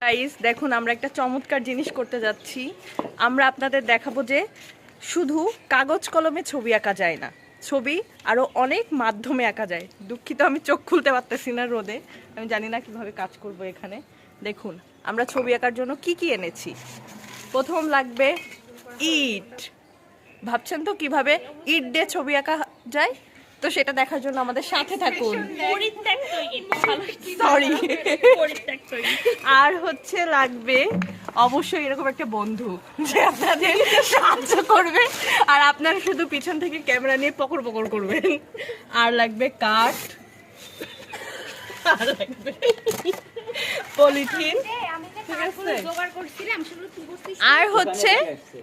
Guys দেখুন আমরা একটা চমৎকার জিনিস করতে যাচ্ছি। আমরা আপনাদের দেখাবো যে শুধু কাগজ কলমে ছবি আঁকা যায় না, ছবি আরও অনেক মাধ্যমে আঁকা যায়। দুঃখিত আমি চোখ খুলতে পারতেছি না রোদে, আমি জানি না কিভাবে কাজ করব এখানে। দেখুন আমরা ছবি আঁকার জন্য কি কি এনেছি। প্রথম লাগবে ইট। ভাবছেন তো কিভাবে ইট দিয়ে ছবি আঁকা যায়? তো সেটা দেখার জন্য আমাদের সাথে থাকুন। সরি। আর হচ্ছে লাগবে অবশ্যই এরকম একটা বন্ধু যে আপনাদের সাহায্য করবে আর আপনারা শুধু পিছন থেকে ক্যামেরা নিয়ে পকড় পকড় করবেন। আর লাগবে কাঠ, আর লাগবে পলিথিন, ঠিক আছে? আর হচ্ছে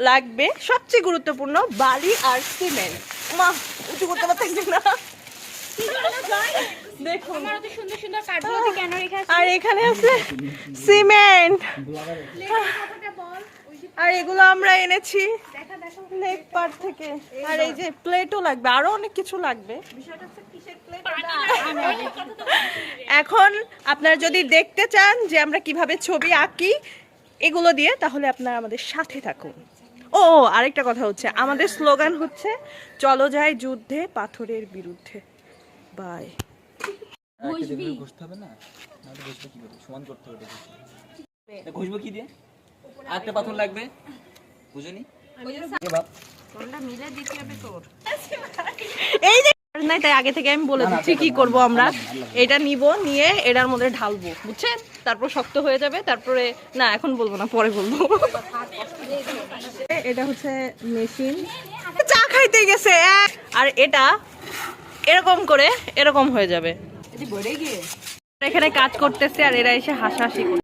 লাগবে সবচেয়ে গুরুত্বপূর্ণ বালি আর সিমেন্ট। মা উঁচু করতে পারতেছি না। দেখুন আর এখানে আছে সিমেন্ট। আর এগুলো আমরা এনেছি লেক পার্ক থেকে। আর এই যে প্লেটও লাগবে, আরো অনেক কিছু লাগবে। এখন আপনারা যদি দেখতে চান যে আমরা কিভাবে ছবি আঁকি এগুলো দিয়ে, তাহলে আপনারা আমাদের সাথে থাকুন। ও আরেকটা কথা হচ্ছে, আমাদের স্লোগান হচ্ছে চলো যাই যুদ্ধে পাথরের বিরুদ্ধে। বাই। ঘষতে হবে না, নাহলে ঘষবে কি করে? সমান করতে হবে। ঘষবো কি দিয়ে? আরেকটা পাথর লাগবে, বুঝুনি? এই যে নাই, তাই আগে থেকে আমি বলে দিচ্ছি কি করব আমরা। এটা নিব, নিয়ে এটার মধ্যে ঢালবো, বুঝছেন? তারপর শক্ত হয়ে যাবে, তারপরে না এখন বলবো না, পরে বলবো। এটা হচ্ছে মেশিন, চা খাইতে গেছে। আর এটা এরকম করে এরকম হয়ে যাবে। এখানে কাজ করতেছে আর এরা এসে হাসাহাসি করছে।